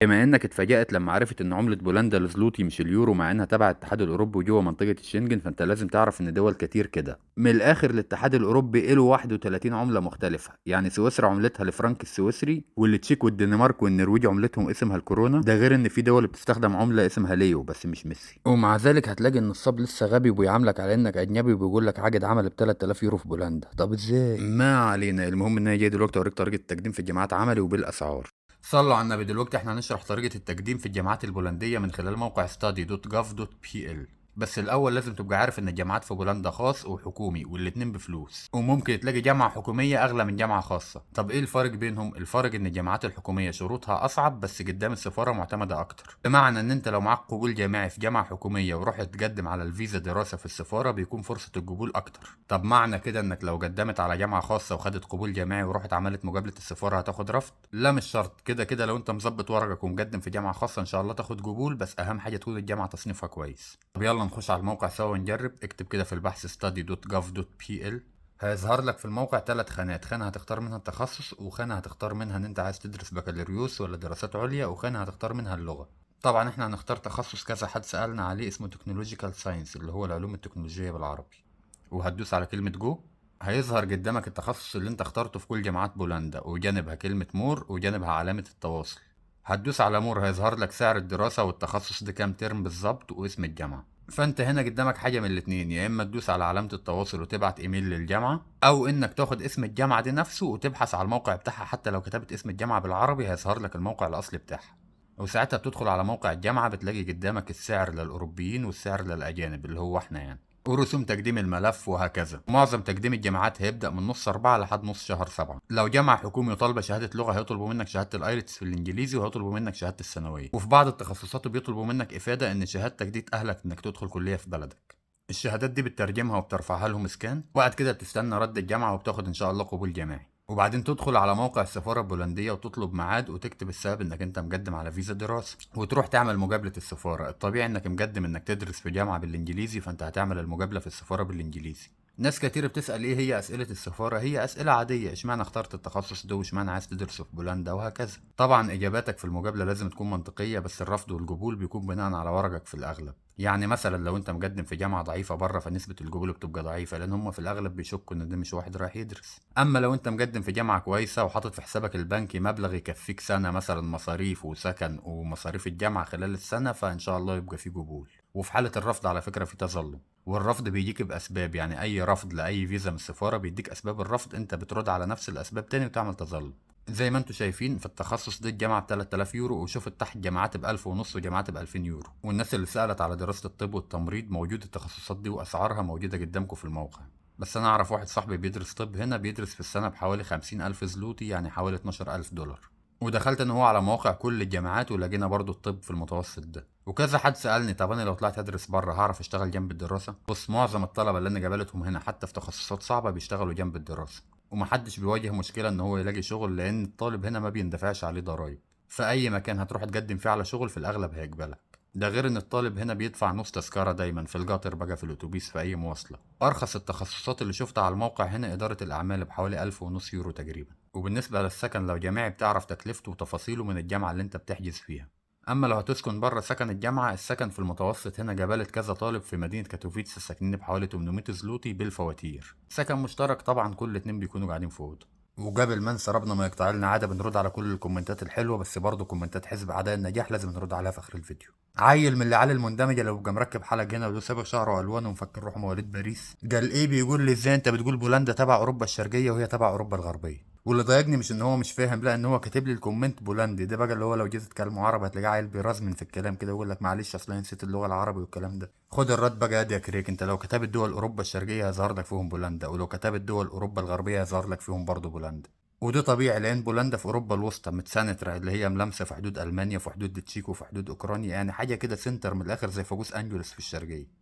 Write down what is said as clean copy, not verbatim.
بما انك اتفاجأت لما عرفت ان عملة بولندا الزلوتي مش اليورو مع انها تبع الاتحاد الاوروبي وجوه منطقة الشنجن، فانت لازم تعرف ان دول كتير كده من الاخر الاتحاد الاوروبي له 31 عملة مختلفة. يعني سويسرا عملتها الفرنك السويسري، والتشيك والدنمارك والنرويج عملتهم اسمها الكورونا، ده غير ان في دول بتستخدم عملة اسمها ليو بس مش ميسي. ومع ذلك هتلاقي النصاب لسه غبي وبيعاملك على انك اجنبي وبيقول لك عقد عمل ب 3000 يورو في بولندا. طب ازاي؟ ما علينا، المهم ان انا جاي دلوقتي اوريك طريقة التقديم في الجامعات عملي وبالاسعار. صلوا على النبي. دلوقتي احنا هنشرح طريقة التقديم في الجامعات البولندية من خلال موقع study.gov.pl. بس الأول لازم تبقى عارف إن الجامعات في بولندا خاص وحكومي والاتنين بفلوس، وممكن تلاقي جامعة حكومية أغلى من جامعة خاصة. طب إيه الفرق بينهم؟ الفرق إن الجامعات الحكومية شروطها أصعب بس قدام السفارة معتمدة أكتر، بمعنى إن أنت لو معاك قبول جامعي في جامعة حكومية ورحت تقدم على الفيزا دراسة في السفارة بيكون فرصة القبول أكتر. طب معنى كده إنك لو قدمت على جامعة خاصة وخدت قبول جامعي ورحت عملت مقابلة السفارة هتاخد رفض؟ لا مش شرط. كده كده لو انت مظبط ورقك ومقدم في جامعة خاصة ان شاء الله تاخد قبول، بس اهم حاجة تكون الجامعة تصنيفها كويس. طب يلا نخش على الموقع سوا ونجرب. اكتب كده في البحث study.gov.pl. هيظهر لك في الموقع 3 خانات، خانة هتختار منها التخصص، وخانة هتختار منها ان انت عايز تدرس بكالوريوس ولا دراسات عليا، وخانة هتختار منها اللغة. طبعا احنا هنختار تخصص كذا حد سألنا عليه اسمه تكنولوجيكال ساينس اللي هو العلوم التكنولوجية بالعربي، وهتدوس على كلمة جو. هيظهر قدامك التخصص اللي انت اخترته في كل جامعات بولندا، وجانبها كلمة مور وجانبها علامة التواصل. هتدوس على مور هيظهر لك سعر الدراسة والتخصص ده كام ترم بالظبط واسم الجامعة. فانت هنا قدامك حاجة من الاتنين، يا اما تدوس على علامة التواصل وتبعت ايميل للجامعة، او انك تاخد اسم الجامعة دي نفسه وتبحث على الموقع بتاعها. حتى لو كتبت اسم الجامعة بالعربي هيظهر لك الموقع الاصلي بتاعها، وساعتها بتدخل على موقع الجامعة بتلاقي قدامك السعر للأوروبيين والسعر للأجانب اللي هو احنا يعني، ورسوم تقديم الملف وهكذا. معظم تقديم الجامعات هيبدأ من نص 4 لحد نص شهر 7. لو جامعة حكومي طالبة شهادة لغة هيطلبوا منك شهادة الايلتس في الانجليزي وهيطلبوا منك شهادة الثانوية، وفي بعض التخصصات بيطلبوا منك إفادة إن شهادتك دي تأهلك إنك تدخل كلية في بلدك. الشهادات دي بتترجمها وبترفعها لهم سكان، وبعد كده بتستنى رد الجامعة وبتاخد إن شاء الله قبول جامعي، وبعدين تدخل على موقع السفارة البولندية وتطلب ميعاد وتكتب السبب انك انت مقدم على فيزا دراسة، وتروح تعمل مقابلة السفارة. الطبيعي انك مقدم انك تدرس في جامعة بالانجليزي، فانت هتعمل المقابلة في السفارة بالانجليزي. ناس كتير بتسأل ايه هي اسئلة السفارة. هي اسئلة عادية، اشمعنى اخترت التخصص ده واشمعنى عايز تدرسه في بولندا وهكذا. طبعا اجاباتك في المقابلة لازم تكون منطقية، بس الرفض والقبول بيكون بناء على ورقك في الاغلب. يعني مثلا لو انت مقدم في جامعة ضعيفة بره فنسبة القبول بتبقى ضعيفة، لان هم في الاغلب بيشكوا ان ده مش واحد رايح يدرس. اما لو انت مقدم في جامعة كويسة وحاطط في حسابك البنكي مبلغ يكفيك سنة مثلا مصاريف وسكن ومصاريف الجامعة خلال السنة، فان شاء الله يبقى في قبول. وفي حالة الرفض على فكرة في تظلم، والرفض بيجيك بأسباب. يعني أي رفض لأي فيزا من السفارة بيديك أسباب الرفض، أنت بترد على نفس الأسباب تاني وتعمل تظلم. زي ما انتوا شايفين في التخصص ده الجامعة ب 3000 يورو، وشوف تحت جامعات ب 1000 ونص وجامعات ب 2000 يورو. والناس اللي سألت على دراسة الطب والتمريض موجود التخصصات دي وأسعارها موجودة قدامكم في الموقع. بس أنا أعرف واحد صاحبي بيدرس طب هنا، بيدرس في السنة بحوالي 50,000 زلوتي، يعني حوالي 12,000 دولار. ودخلت ان هو على مواقع كل الجامعات ولقينا برضو الطب في المتوسط ده. وكذا حد سألني طب انا لو طلعت ادرس بره هعرف اشتغل جنب الدراسة؟ بص، معظم الطلبة اللي انا قابلتهم هنا حتى في تخصصات صعبة بيشتغلوا جنب الدراسة، ومحدش بيواجه مشكلة ان هو يلاقي شغل، لان الطالب هنا ما بيندفعش عليه ضرايب. في اي مكان هتروح تقدم فيه على شغل في الاغلب هيقبلك. ده غير ان الطالب هنا بيدفع نص تذكرة دايما في القطر بقى، في الاتوبيس، في اي مواصلة. ارخص التخصصات اللي شفتها على الموقع هنا ادارة الاعمال بحوالي 1500 يورو تقريبا. وبالنسبة للسكن لو جامعي بتعرف تكلفته وتفاصيله من الجامعة اللي انت بتحجز فيها. اما لو هتسكن بره سكن الجامعة، السكن في المتوسط هنا جبالة كذا طالب في مدينة كاتوفيتس ساكنين بحوالي 800 زلوتي بالفواتير. سكن مشترك طبعا، كل اتنين بيكونوا قاعدين في اوضه. وقبل ما انسى، ربنا ما يقطع لنا عاده بنرد على كل الكومنتات الحلوه، بس برضه كومنتات حزب اعداء النجاح لازم نرد عليها في اخر الفيديو. عيل من العيال المندمجه اللي بيبقى مركب حلق هنا وده سابق شعره الوان ومفكر روحه مواليد باريس، قال ايه بيقول لي ازاي انت بتقول بولندا تبع اوروبا الشرقيه وهي تبع اوروبا الغربيه؟ واللي ضايقني مش ان هو مش فاهم، لا ان هو كاتب لي الكومنت بولندي ده بقى، اللي هو لو جيت تتكلموا عربي هتلاقيه عيل بيرزمن في الكلام كده ويقول لك معلش اصل انا نسيت اللغه العربي والكلام ده. خد الرد بقى يا كريك. انت لو كتبت دول اوروبا الشرقيه هيظهر لك فيهم بولندا، ولو كتبت دول اوروبا الغربيه هيظهر لك فيهم برضه بولندا. وده طبيعي لان بولندا في اوروبا الوسطى متسانترة، اللي هي ملامسه في حدود المانيا، في حدود التشيك، وفي حدود اوكرانيا، يعني حاجه كده سنتر من الاخر زي فاجوس انجلوس في الشرقيه.